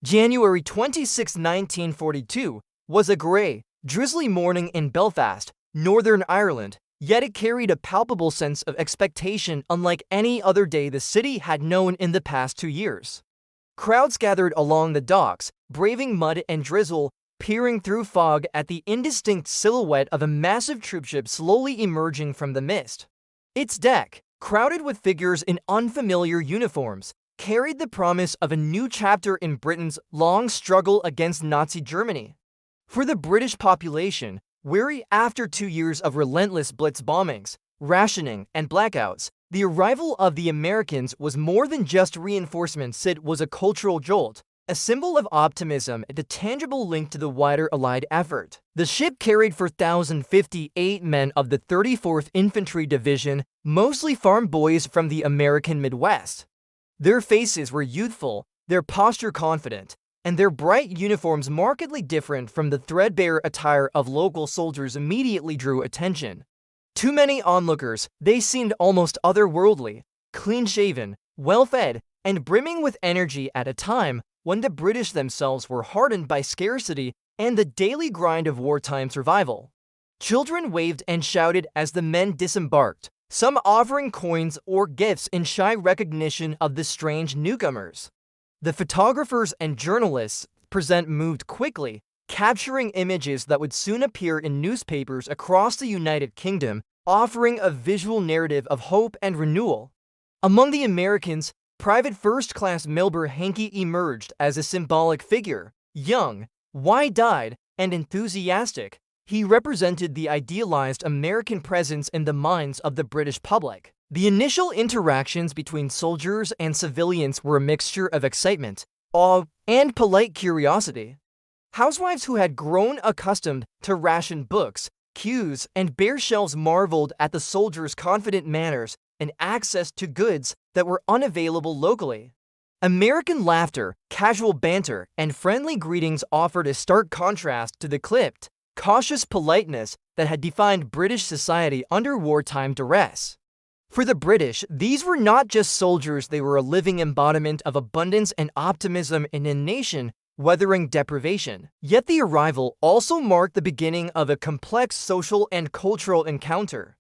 January 26, 1942, was a grey, drizzly morning in Belfast, Northern Ireland, yet it carried a palpable sense of expectation unlike any other day the city had known in the past 2 years. Crowds gathered along the docks, braving mud and drizzle, peering through fog at the indistinct silhouette of a massive troopship slowly emerging from the mist. Its deck, crowded with figures in unfamiliar uniforms, carried the promise of a new chapter in Britain's long struggle against Nazi Germany. For the British population, weary after 2 years of relentless blitz bombings, rationing, and blackouts, the arrival of the Americans was more than just reinforcements. It was a cultural jolt, a symbol of optimism and a tangible link to the wider Allied effort. The ship carried 4,058 men of the 34th Infantry Division, mostly farm boys from the American Midwest. Their faces were youthful, their posture confident, and their bright uniforms markedly different from the threadbare attire of local soldiers immediately drew attention. To many onlookers, they seemed almost otherworldly, clean-shaven, well-fed, and brimming with energy at a time when the British themselves were hardened by scarcity and the daily grind of wartime survival. Children waved and shouted as the men disembarked, some offering coins or gifts in shy recognition of the strange newcomers. The photographers and journalists present moved quickly, capturing images that would soon appear in newspapers across the United Kingdom, offering a visual narrative of hope and renewal. Among the Americans, Private First Class Milburn Hankey emerged as a symbolic figure. Young, wide-eyed, and enthusiastic, he represented the idealized American presence in the minds of the British public. The initial interactions between soldiers and civilians were a mixture of excitement, awe, and polite curiosity. Housewives who had grown accustomed to ration books, queues, and bare shelves marveled at the soldiers' confident manners and access to goods that were unavailable locally. American laughter, casual banter, and friendly greetings offered a stark contrast to the clipped, cautious politeness that had defined British society under wartime duress. For the British, these were not just soldiers, they were a living embodiment of abundance and optimism in a nation weathering deprivation. Yet the arrival also marked the beginning of a complex social and cultural encounter.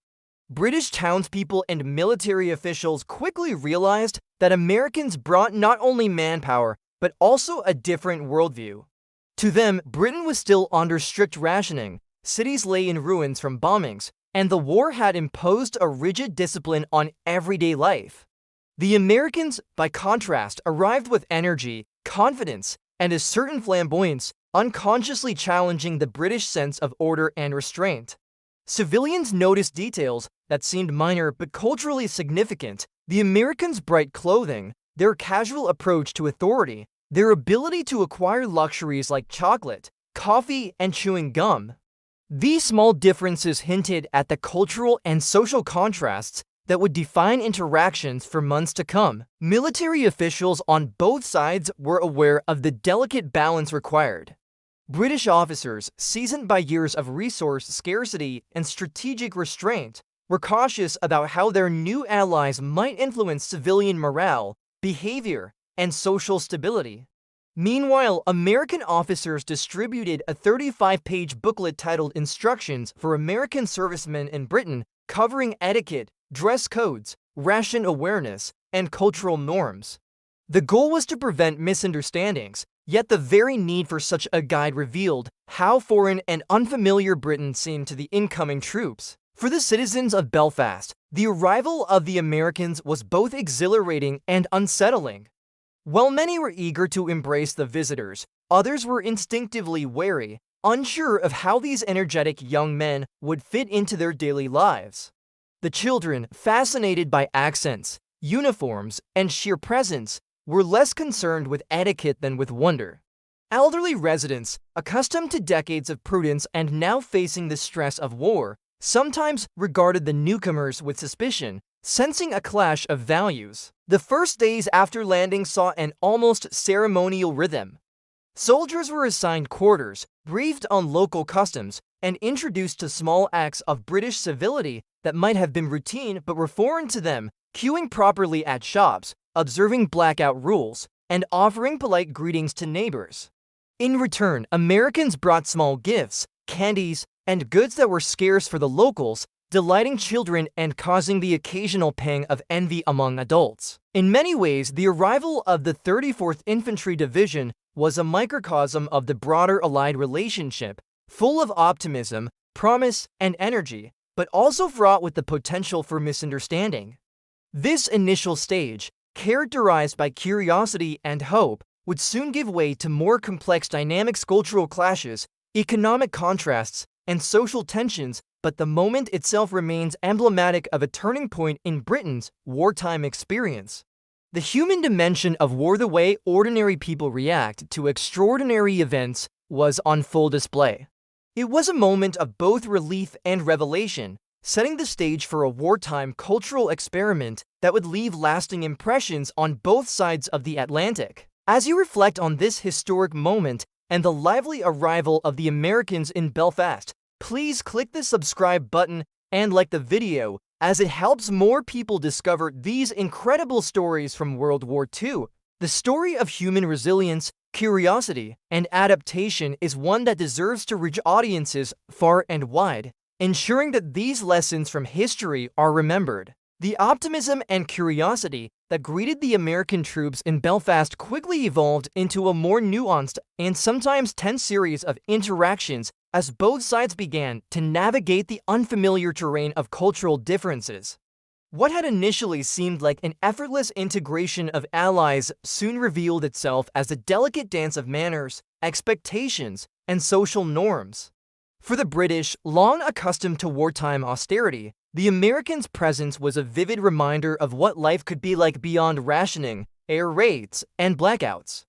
British townspeople and military officials quickly realized that Americans brought not only manpower, but also a different worldview. To them, Britain was still under strict rationing, cities lay in ruins from bombings, and the war had imposed a rigid discipline on everyday life. The Americans, by contrast, arrived with energy, confidence, and a certain flamboyance, unconsciously challenging the British sense of order and restraint. Civilians noticed details that seemed minor but culturally significant: the Americans' bright clothing, their casual approach to authority, their ability to acquire luxuries like chocolate, coffee, and chewing gum. These small differences hinted at the cultural and social contrasts that would define interactions for months to come. Military officials on both sides were aware of the delicate balance required. British officers, seasoned by years of resource scarcity and strategic restraint, were cautious about how their new allies might influence civilian morale, behavior, and social stability. Meanwhile, American officers distributed a 35-page booklet titled Instructions for American Servicemen in Britain, covering etiquette, dress codes, ration awareness, and cultural norms. The goal was to prevent misunderstandings, yet the very need for such a guide revealed how foreign and unfamiliar Britain seemed to the incoming troops. For the citizens of Belfast, the arrival of the Americans was both exhilarating and unsettling. While many were eager to embrace the visitors, others were instinctively wary, unsure of how these energetic young men would fit into their daily lives. The children, fascinated by accents, uniforms, and sheer presence, were less concerned with etiquette than with wonder. Elderly residents, accustomed to decades of prudence and now facing the stress of war, sometimes regarded the newcomers with suspicion, sensing a clash of values. The first days after landing saw an almost ceremonial rhythm. Soldiers were assigned quarters, briefed on local customs, and introduced to small acts of British civility that might have been routine but were foreign to them: queuing properly at shops, observing blackout rules, and offering polite greetings to neighbors. In return, Americans brought small gifts, candies, and goods that were scarce for the locals, delighting children and causing the occasional pang of envy among adults. In many ways, the arrival of the 34th Infantry Division was a microcosm of the broader Allied relationship, full of optimism, promise, and energy, but also fraught with the potential for misunderstanding. This initial stage, characterized by curiosity and hope, would soon give way to more complex dynamics, cultural clashes, economic contrasts, and social tensions, but the moment itself remains emblematic of a turning point in Britain's wartime experience. The human dimension of war, the way ordinary people react to extraordinary events, was on full display. It was a moment of both relief and revelation, setting the stage for a wartime cultural experiment that would leave lasting impressions on both sides of the Atlantic. As you reflect on this historic moment and the lively arrival of the Americans in Belfast, please click the subscribe button and like the video, as it helps more people discover these incredible stories from World War II. The story of human resilience, curiosity, and adaptation is one that deserves to reach audiences far and wide, ensuring that these lessons from history are remembered. The optimism and curiosity that greeted the American troops in Belfast quickly evolved into a more nuanced and sometimes tense series of interactions as both sides began to navigate the unfamiliar terrain of cultural differences. What had initially seemed like an effortless integration of allies soon revealed itself as a delicate dance of manners, expectations, and social norms. For the British, long accustomed to wartime austerity, the Americans' presence was a vivid reminder of what life could be like beyond rationing, air raids, and blackouts.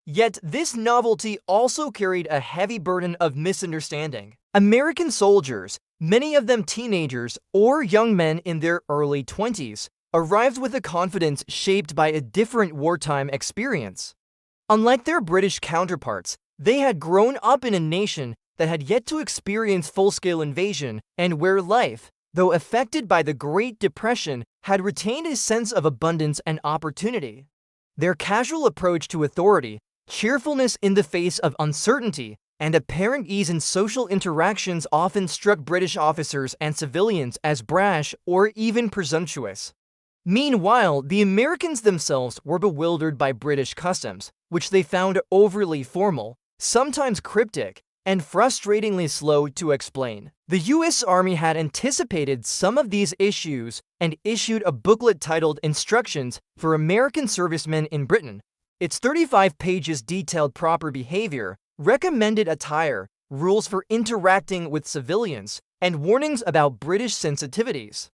Yet this novelty also carried a heavy burden of misunderstanding. American soldiers, many of them teenagers or young men in their early 20s, arrived with a confidence shaped by a different wartime experience. Unlike their British counterparts, they had grown up in a nation that had yet to experience full-scale invasion and where life, though affected by the Great Depression, had retained a sense of abundance and opportunity. Their casual approach to authority, cheerfulness in the face of uncertainty, and apparent ease in social interactions often struck British officers and civilians as brash or even presumptuous. Meanwhile, the Americans themselves were bewildered by British customs, which they found overly formal, sometimes cryptic, and frustratingly slow to explain. The U.S. Army had anticipated some of these issues and issued a booklet titled Instructions for American Servicemen in Britain. Its 35 pages detailed proper behavior, recommended attire, rules for interacting with civilians, and warnings about British sensitivities.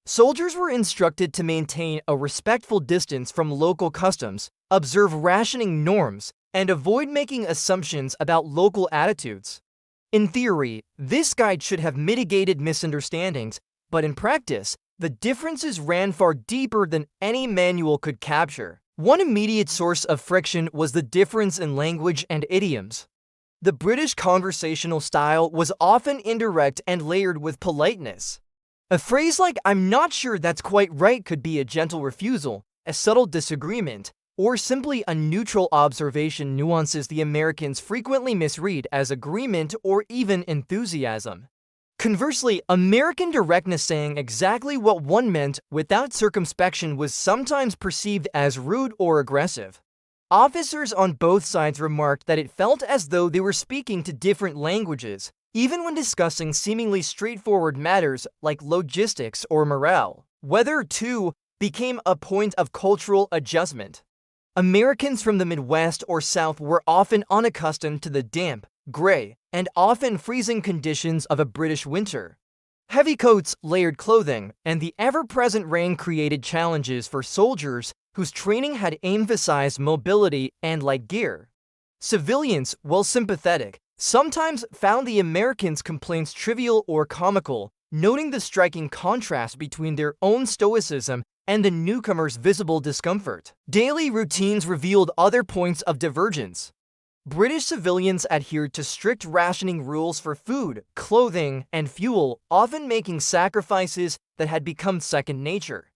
Soldiers were instructed to maintain a respectful distance from local customs, observe rationing norms, and avoid making assumptions about local attitudes. In theory, this guide should have mitigated misunderstandings, but in practice, the differences ran far deeper than any manual could capture. One immediate source of friction was the difference in language and idioms. The British conversational style was often indirect and layered with politeness. A phrase like "I'm not sure that's quite right" could be a gentle refusal, a subtle disagreement, or simply a neutral observation. Nuances the Americans frequently misread as agreement or even enthusiasm. Conversely, American directness, saying exactly what one meant without circumspection, was sometimes perceived as rude or aggressive. Officers on both sides remarked that it felt as though they were speaking to different languages, even when discussing seemingly straightforward matters like logistics or morale. Weather, too, became a point of cultural adjustment. Americans from the Midwest or South were often unaccustomed to the damp, gray, and often freezing conditions of a British winter. Heavy coats, layered clothing, and the ever-present rain created challenges for soldiers whose training had emphasized mobility and light gear. Civilians, while sympathetic, sometimes found the Americans' complaints trivial or comical, noting the striking contrast between their own stoicism and the newcomers' visible discomfort. Daily routines revealed other points of divergence. British civilians adhered to strict rationing rules for food, clothing, and fuel, often making sacrifices that had become second nature.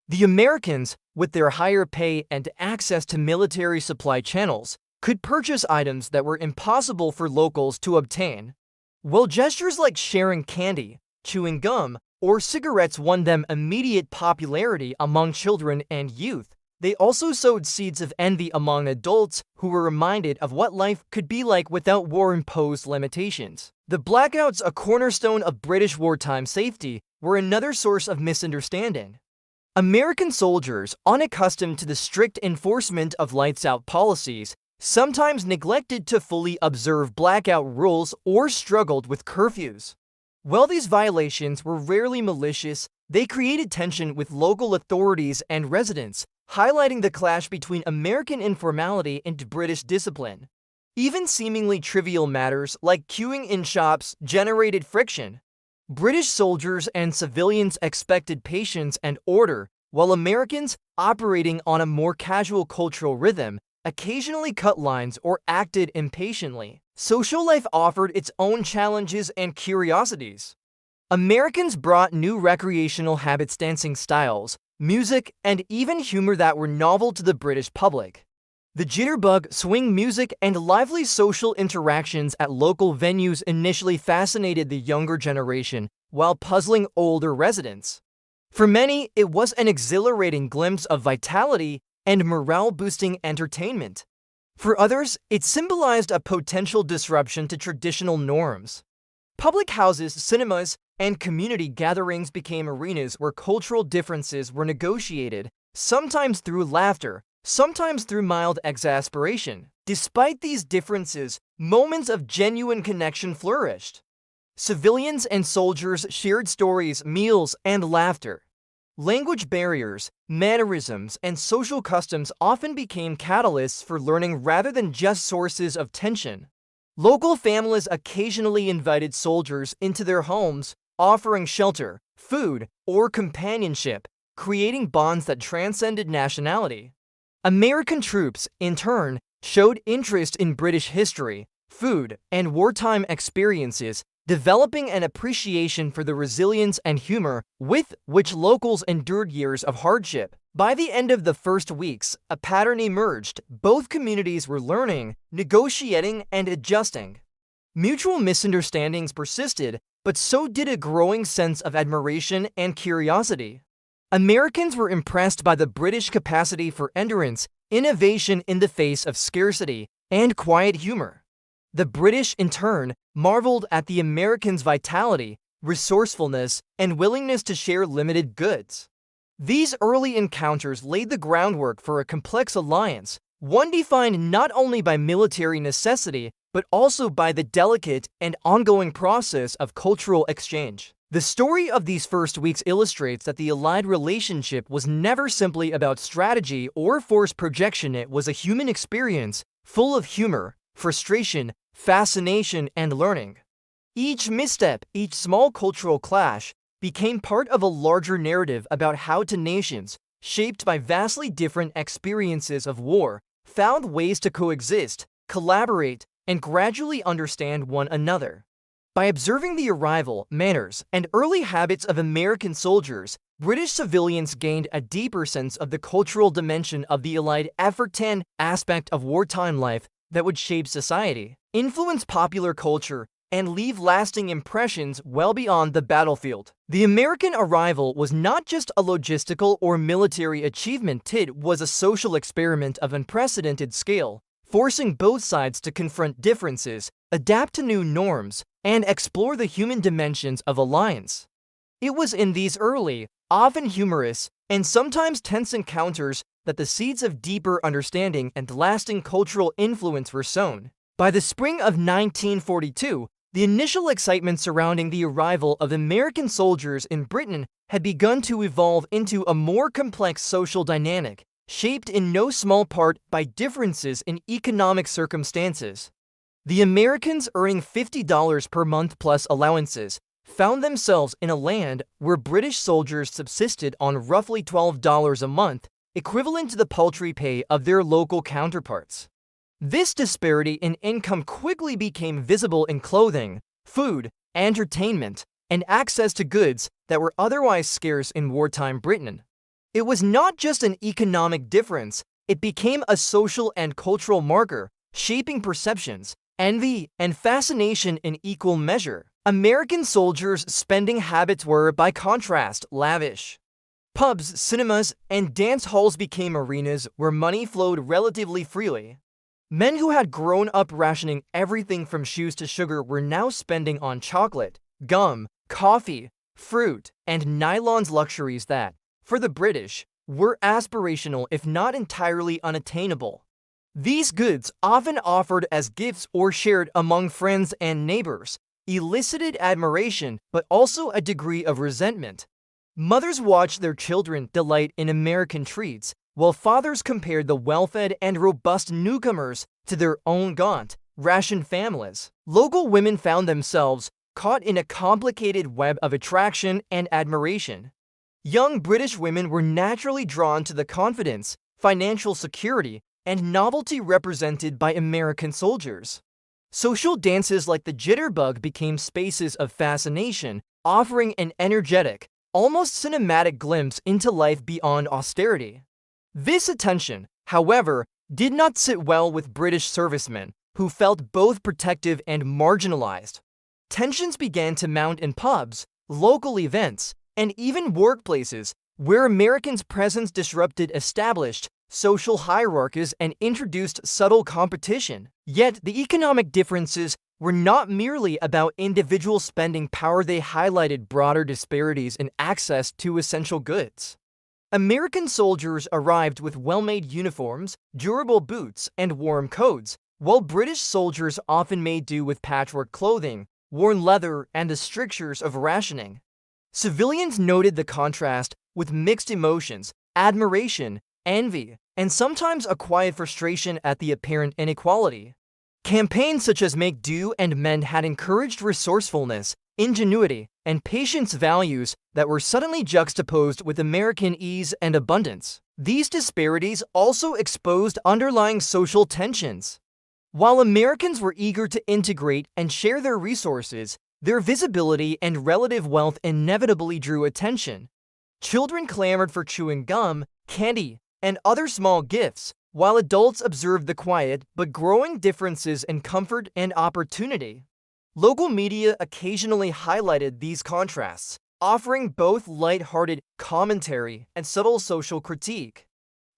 The Americans, with their higher pay and access to military supply channels, could purchase items that were impossible for locals to obtain. While gestures like sharing candy, chewing gum, or cigarettes won them immediate popularity among children and youth, they also sowed seeds of envy among adults who were reminded of what life could be like without war-imposed limitations. The blackouts, a cornerstone of British wartime safety, were another source of misunderstanding. American soldiers, unaccustomed to the strict enforcement of lights-out policies, sometimes neglected to fully observe blackout rules or struggled with curfews. While these violations were rarely malicious, they created tension with local authorities and residents, highlighting the clash between American informality and British discipline. Even seemingly trivial matters like queuing in shops generated friction. British soldiers and civilians expected patience and order, while Americans, operating on a more casual cultural rhythm, occasionally cut lines or acted impatiently. Social life offered its own challenges and curiosities. Americans brought new recreational habits, dancing styles, music, and even humor that were novel to the British public. The jitterbug, swing music, and lively social interactions at local venues initially fascinated the younger generation, while puzzling older residents. For many, it was an exhilarating glimpse of vitality and morale-boosting entertainment. For others, it symbolized a potential disruption to traditional norms. Public houses, cinemas, and community gatherings became arenas where cultural differences were negotiated, sometimes through laughter, sometimes through mild exasperation. Despite these differences, moments of genuine connection flourished. Civilians and soldiers shared stories, meals, and laughter. Language barriers, mannerisms, and social customs often became catalysts for learning rather than just sources of tension. Local families occasionally invited soldiers into their homes, offering shelter, food, or companionship, creating bonds that transcended nationality. American troops, in turn, showed interest in British history, food, and wartime experiences, developing an appreciation for the resilience and humor with which locals endured years of hardship. By the end of the first weeks, a pattern emerged. Both communities were learning, negotiating, and adjusting. Mutual misunderstandings persisted, but so did a growing sense of admiration and curiosity. Americans were impressed by the British capacity for endurance, innovation in the face of scarcity, and quiet humor. The British, in turn, marveled at the Americans' vitality, resourcefulness, and willingness to share limited goods. These early encounters laid the groundwork for a complex alliance, one defined not only by military necessity, but also by the delicate and ongoing process of cultural exchange. The story of these first weeks illustrates that the Allied relationship was never simply about strategy or force projection. It was a human experience, full of humor, frustration, fascination, and learning. Each misstep, each small cultural clash, became part of a larger narrative about how two nations, shaped by vastly different experiences of war, found ways to coexist, collaborate, and gradually understand one another. By observing the arrival, manners, and early habits of American soldiers, British civilians gained a deeper sense of the cultural dimension of the Allied effort, an aspect of wartime life that would shape society, influence popular culture, and leave lasting impressions well beyond the battlefield. The American arrival was not just a logistical or military achievement, it was a social experiment of unprecedented scale, forcing both sides to confront differences, adapt to new norms, and explore the human dimensions of alliance. It was in these early, often humorous, and sometimes tense encounters that the seeds of deeper understanding and lasting cultural influence were sown. By the spring of 1942, the initial excitement surrounding the arrival of American soldiers in Britain had begun to evolve into a more complex social dynamic, shaped in no small part by differences in economic circumstances. The Americans, earning $50 per month plus allowances, found themselves in a land where British soldiers subsisted on roughly $12 a month, equivalent to the paltry pay of their local counterparts. This disparity in income quickly became visible in clothing, food, entertainment, and access to goods that were otherwise scarce in wartime Britain. It was not just an economic difference, it became a social and cultural marker, shaping perceptions, envy, and fascination in equal measure. American soldiers' spending habits were, by contrast, lavish. Pubs, cinemas, and dance halls became arenas where money flowed relatively freely. Men who had grown up rationing everything from shoes to sugar were now spending on chocolate, gum, coffee, fruit, and nylons, luxuries that, for the British, were aspirational if not entirely unattainable. These goods, often offered as gifts or shared among friends and neighbors, elicited admiration but also a degree of resentment. Mothers watched their children delight in American treats, while fathers compared the well-fed and robust newcomers to their own gaunt, rationed families. Local women found themselves caught in a complicated web of attraction and admiration. Young British women were naturally drawn to the confidence, financial security, and novelty represented by American soldiers. Social dances like the jitterbug became spaces of fascination, offering an energetic, almost cinematic glimpse into life beyond austerity. This attention, however, did not sit well with British servicemen, who felt both protective and marginalized. Tensions began to mount in pubs, local events, and even workplaces, where Americans' presence disrupted established social hierarchies and introduced subtle competition. Yet, the economic differences were not merely about individual spending power, they highlighted broader disparities in access to essential goods. American soldiers arrived with well-made uniforms, durable boots, and warm coats, while British soldiers often made do with patchwork clothing, worn leather, and the strictures of rationing. Civilians noted the contrast with mixed emotions, admiration, envy, and sometimes a quiet frustration at the apparent inequality. Campaigns such as Make Do and Mend had encouraged resourcefulness, ingenuity, and patience, values that were suddenly juxtaposed with American ease and abundance. These disparities also exposed underlying social tensions. While Americans were eager to integrate and share their resources, their visibility and relative wealth inevitably drew attention. Children clamored for chewing gum, candy, and other small gifts, while adults observed the quiet but growing differences in comfort and opportunity. Local media occasionally highlighted these contrasts, offering both light-hearted commentary and subtle social critique.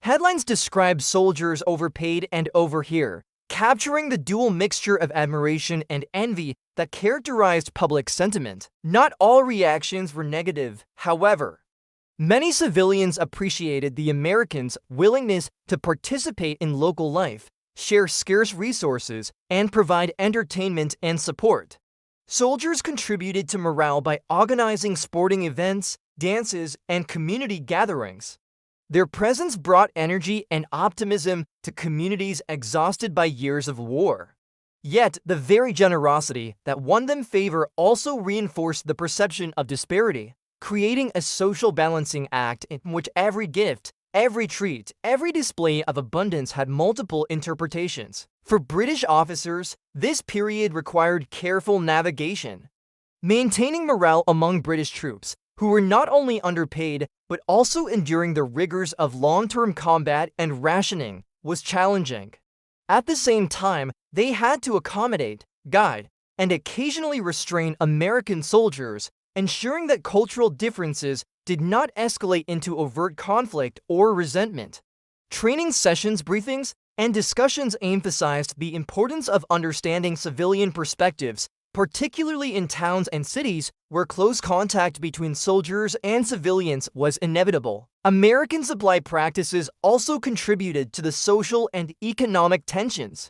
Headlines described soldiers overpaid and overhere, capturing the dual mixture of admiration and envy that characterized public sentiment. Not all reactions were negative, however. Many civilians appreciated the Americans' willingness to participate in local life, share scarce resources, and provide entertainment and support. Soldiers contributed to morale by organizing sporting events, dances, and community gatherings. Their presence brought energy and optimism to communities exhausted by years of war. Yet, the very generosity that won them favor also reinforced the perception of disparity, creating a social balancing act in which every gift, every treat, every display of abundance had multiple interpretations. For British officers, this period required careful navigation. Maintaining morale among British troops, who were not only underpaid but also enduring the rigors of long-term combat and rationing, was challenging. At the same time, they had to accommodate, guide, and occasionally restrain American soldiers, ensuring that cultural differences did not escalate into overt conflict or resentment. Training sessions, briefings, and discussions emphasized the importance of understanding civilian perspectives, particularly in towns and cities where close contact between soldiers and civilians was inevitable. American supply practices also contributed to the social and economic tensions.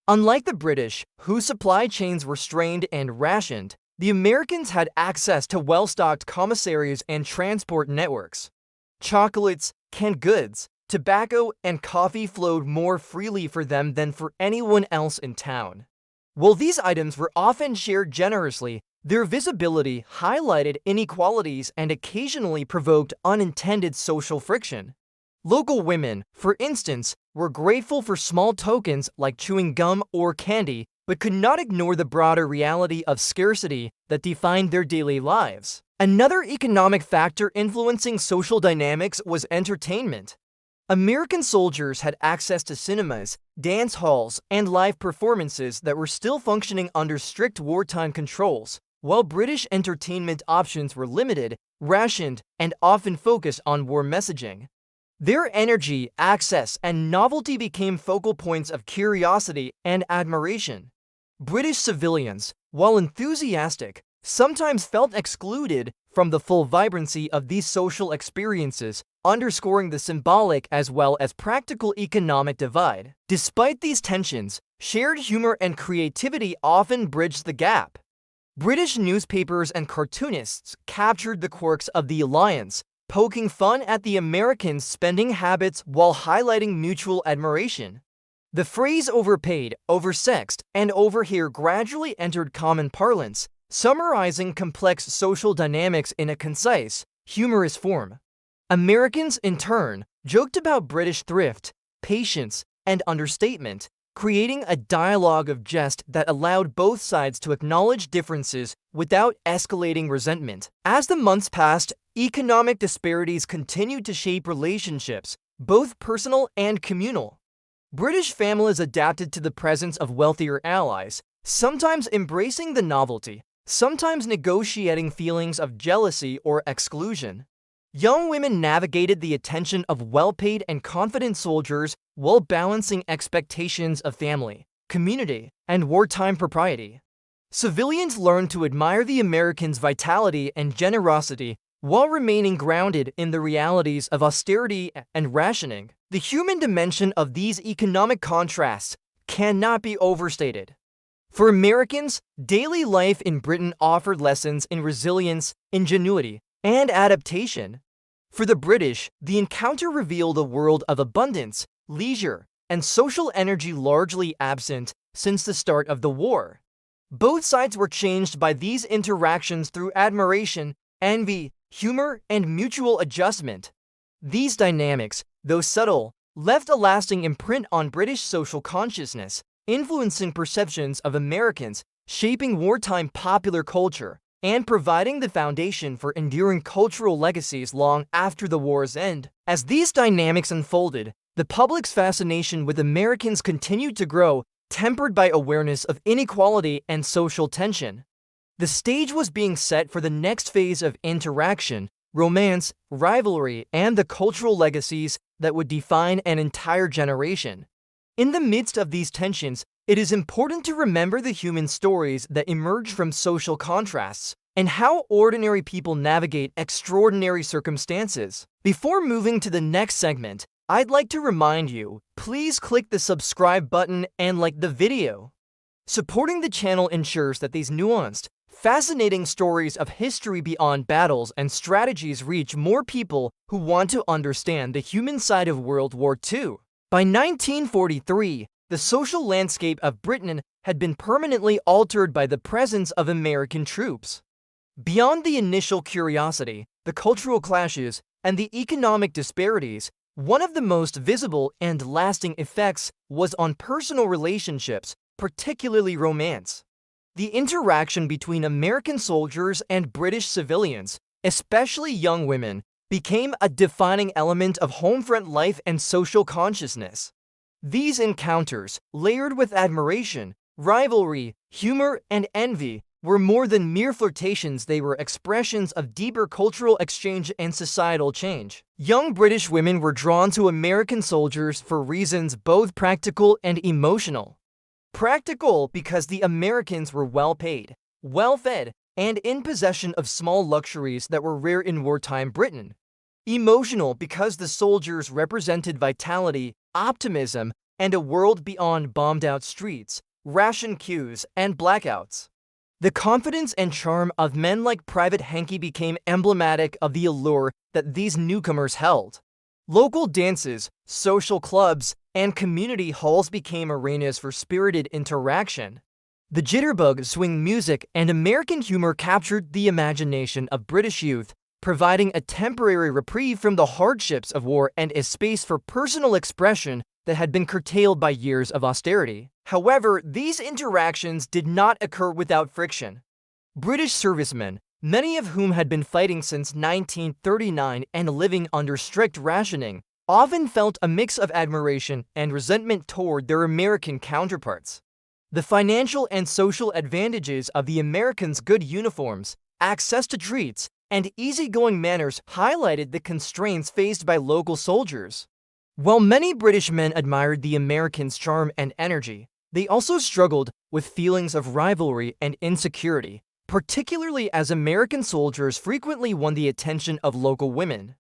Unlike the British, whose supply chains were strained and rationed, the Americans had access to well-stocked commissaries and transport networks. Chocolates, canned goods, tobacco, and coffee flowed more freely for them than for anyone else in town. While these items were often shared generously, their visibility highlighted inequalities and occasionally provoked unintended social friction. Local women, for instance, were grateful for small tokens like chewing gum or candy, but could not ignore the broader reality of scarcity that defined their daily lives. Another economic factor influencing social dynamics was entertainment. American soldiers had access to cinemas, dance halls, and live performances that were still functioning under strict wartime controls, while British entertainment options were limited, rationed, and often focused on war messaging. Their energy, access, and novelty became focal points of curiosity and admiration. British civilians, while enthusiastic, sometimes felt excluded from the full vibrancy of these social experiences, underscoring the symbolic as well as practical economic divide. Despite these tensions, shared humor and creativity often bridged the gap. British newspapers and cartoonists captured the quirks of the alliance, poking fun at the Americans' spending habits while highlighting mutual admiration. The phrase overpaid, oversexed, and overhere gradually entered common parlance, summarizing complex social dynamics in a concise, humorous form. Americans, in turn, joked about British thrift, patience, and understatement, creating a dialogue of jest that allowed both sides to acknowledge differences without escalating resentment. As the months passed, economic disparities continued to shape relationships, both personal and communal. British families adapted to the presence of wealthier allies, sometimes embracing the novelty, sometimes negotiating feelings of jealousy or exclusion. Young women navigated the attention of well-paid and confident soldiers while balancing expectations of family, community, and wartime propriety. Civilians learned to admire the Americans' vitality and generosity while remaining grounded in the realities of austerity and rationing. The human dimension of these economic contrasts cannot be overstated. For Americans, daily life in Britain offered lessons in resilience, ingenuity, and adaptation. For the British, the encounter revealed a world of abundance, leisure, and social energy largely absent since the start of the war. Both sides were changed by these interactions through admiration, envy, humor, and mutual adjustment. These dynamics, though subtle, left a lasting imprint on British social consciousness, influencing perceptions of Americans, shaping wartime popular culture, and providing the foundation for enduring cultural legacies long after the war's end. As these dynamics unfolded, the public's fascination with Americans continued to grow, tempered by awareness of inequality and social tension. The stage was being set for the next phase of interaction, romance, rivalry, and the cultural legacies that would define an entire generation. In the midst of these tensions, it is important to remember the human stories that emerge from social contrasts and how ordinary people navigate extraordinary circumstances. Before moving to the next segment, I'd like to remind you, please click the subscribe button and like the video. Supporting the channel ensures that these nuanced, fascinating stories of history beyond battles and strategies reach more people who want to understand the human side of World War II. By 1943, the social landscape of Britain had been permanently altered by the presence of American troops. Beyond the initial curiosity, the cultural clashes, and the economic disparities, one of the most visible and lasting effects was on personal relationships, particularly romance. The interaction between American soldiers and British civilians, especially young women, became a defining element of homefront life and social consciousness. These encounters, layered with admiration, rivalry, humor, and envy, were more than mere flirtations. They were expressions of deeper cultural exchange and societal change. Young British women were drawn to American soldiers for reasons both practical and emotional. Practical because the Americans were well-paid, well-fed, and in possession of small luxuries that were rare in wartime Britain. Emotional because the soldiers represented vitality, optimism, and a world beyond bombed-out streets, ration queues, and blackouts. The confidence and charm of men like Private Hankey became emblematic of the allure that these newcomers held. Local dances, social clubs, and community halls became arenas for spirited interaction. The jitterbug, swing music, and American humor captured the imagination of British youth, providing a temporary reprieve from the hardships of war and a space for personal expression that had been curtailed by years of austerity. However, these interactions did not occur without friction. British servicemen, many of whom had been fighting since 1939 and living under strict rationing, often felt a mix of admiration and resentment toward their American counterparts. The financial and social advantages of the Americans' good uniforms, access to treats, and easygoing manners highlighted the constraints faced by local soldiers. While many British men admired the Americans' charm and energy, they also struggled with feelings of rivalry and insecurity, particularly as American soldiers frequently won the attention of local women.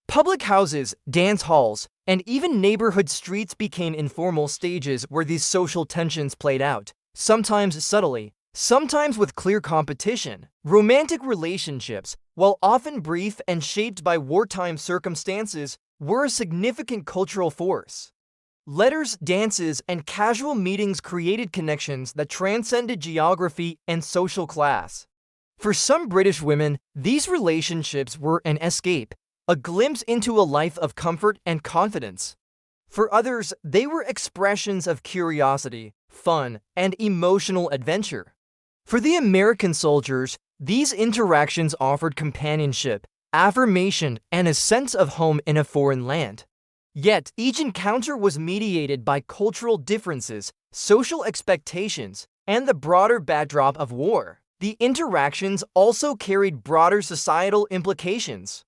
Public houses, dance halls, and even neighborhood streets became informal stages where these social tensions played out, sometimes subtly, sometimes with clear competition. Romantic relationships, while often brief and shaped by wartime circumstances, were a significant cultural force. Letters, dances, and casual meetings created connections that transcended geography and social class. For some British women, these relationships were an escape, a glimpse into a life of comfort and confidence. For others, they were expressions of curiosity, fun, and emotional adventure. For the American soldiers, these interactions offered companionship, affirmation, and a sense of home in a foreign land. Yet, each encounter was mediated by cultural differences, social expectations, and the broader backdrop of war. The interactions also carried broader societal implications.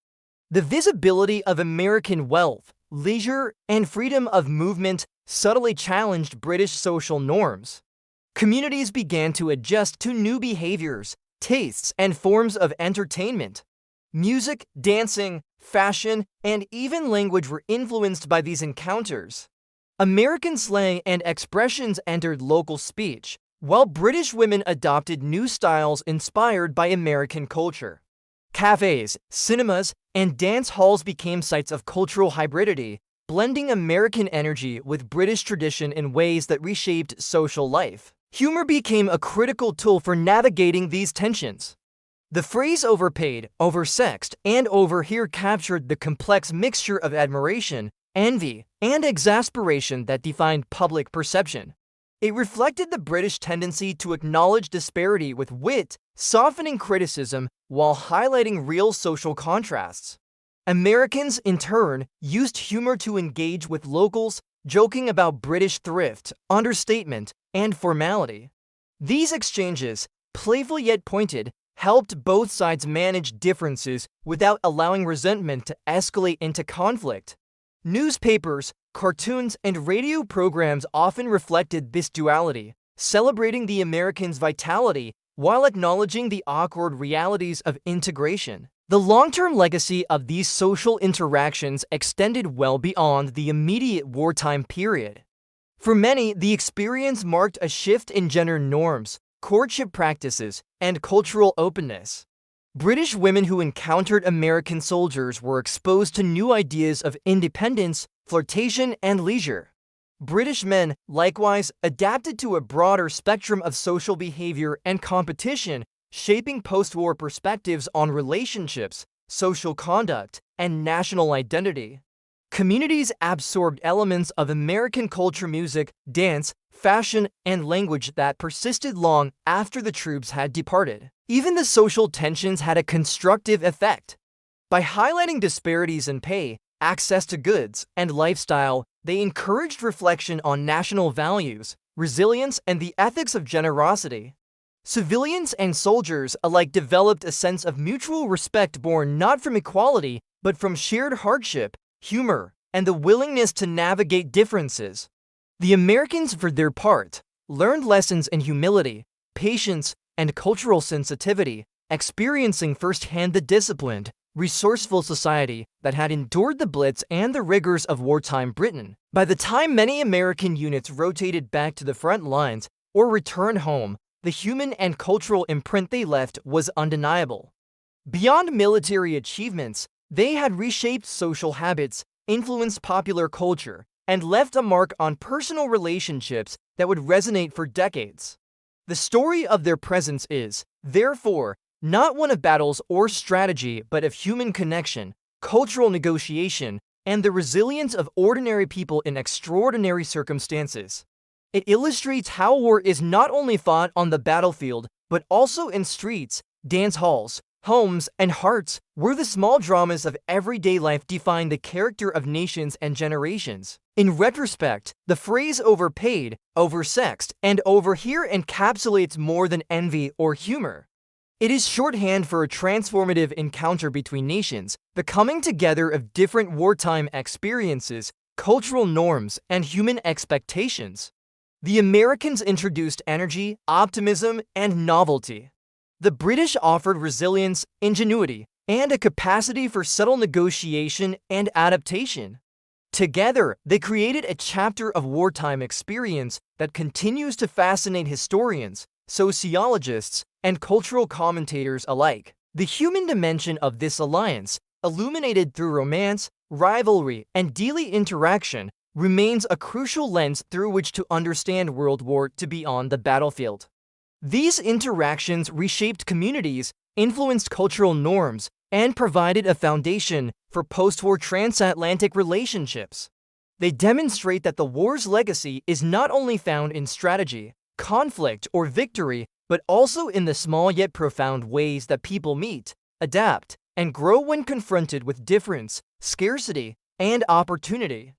The visibility of American wealth, leisure, and freedom of movement subtly challenged British social norms. Communities began to adjust to new behaviors, tastes, and forms of entertainment. Music, dancing, fashion, and even language were influenced by these encounters. American slang and expressions entered local speech, while British women adopted new styles inspired by American culture. Cafes, cinemas, and dance halls became sites of cultural hybridity, blending American energy with British tradition in ways that reshaped social life. Humor became a critical tool for navigating these tensions. The phrase overpaid, oversexed, and over here captured the complex mixture of admiration, envy, and exasperation that defined public perception. It reflected the British tendency to acknowledge disparity with wit, softening criticism while highlighting real social contrasts. Americans, in turn, used humor to engage with locals, joking about British thrift, understatement, and formality. These exchanges, playful yet pointed, helped both sides manage differences without allowing resentment to escalate into conflict. Newspapers, cartoons, and radio programs often reflected this duality, celebrating the Americans' vitality while acknowledging the awkward realities of integration. The long-term legacy of these social interactions extended well beyond the immediate wartime period. For many, the experience marked a shift in gender norms, courtship practices, and cultural openness. British women who encountered American soldiers were exposed to new ideas of independence, flirtation, and leisure. British men, likewise, adapted to a broader spectrum of social behavior and competition, shaping post-war perspectives on relationships, social conduct, and national identity. Communities absorbed elements of American culture, music, dance, fashion, and language that persisted long after the troops had departed. Even the social tensions had a constructive effect. By highlighting disparities in pay, access to goods, and lifestyle, they encouraged reflection on national values, resilience, and the ethics of generosity. Civilians and soldiers alike developed a sense of mutual respect born not from equality, but from shared hardship, humor, and the willingness to navigate differences. The Americans, for their part, learned lessons in humility, patience, and cultural sensitivity, experiencing firsthand the disciplined, resourceful society that had endured the Blitz and the rigors of wartime Britain. By the time many American units rotated back to the front lines or returned home, the human and cultural imprint they left was undeniable. Beyond military achievements, they had reshaped social habits, influenced popular culture, and left a mark on personal relationships that would resonate for decades. The story of their presence is, therefore, not one of battles or strategy, but of human connection, cultural negotiation, and the resilience of ordinary people in extraordinary circumstances. It illustrates how war is not only fought on the battlefield, but also in streets, dance halls, homes, and hearts, where the small dramas of everyday life define the character of nations and generations. In retrospect, the phrase overpaid, oversexed, and overhere encapsulates more than envy or humor. It is shorthand for a transformative encounter between nations, the coming together of different wartime experiences, cultural norms, and human expectations. The Americans introduced energy, optimism, and novelty. The British offered resilience, ingenuity, and a capacity for subtle negotiation and adaptation. Together, they created a chapter of wartime experience that continues to fascinate historians, sociologists, and cultural commentators alike. The human dimension of this alliance, illuminated through romance, rivalry, and daily interaction, remains a crucial lens through which to understand World War II beyond the battlefield. These interactions reshaped communities, influenced cultural norms, and provided a foundation for post-war transatlantic relationships. They demonstrate that the war's legacy is not only found in strategy, conflict, or victory, but also in the small yet profound ways that people meet, adapt, and grow when confronted with difference, scarcity, and opportunity.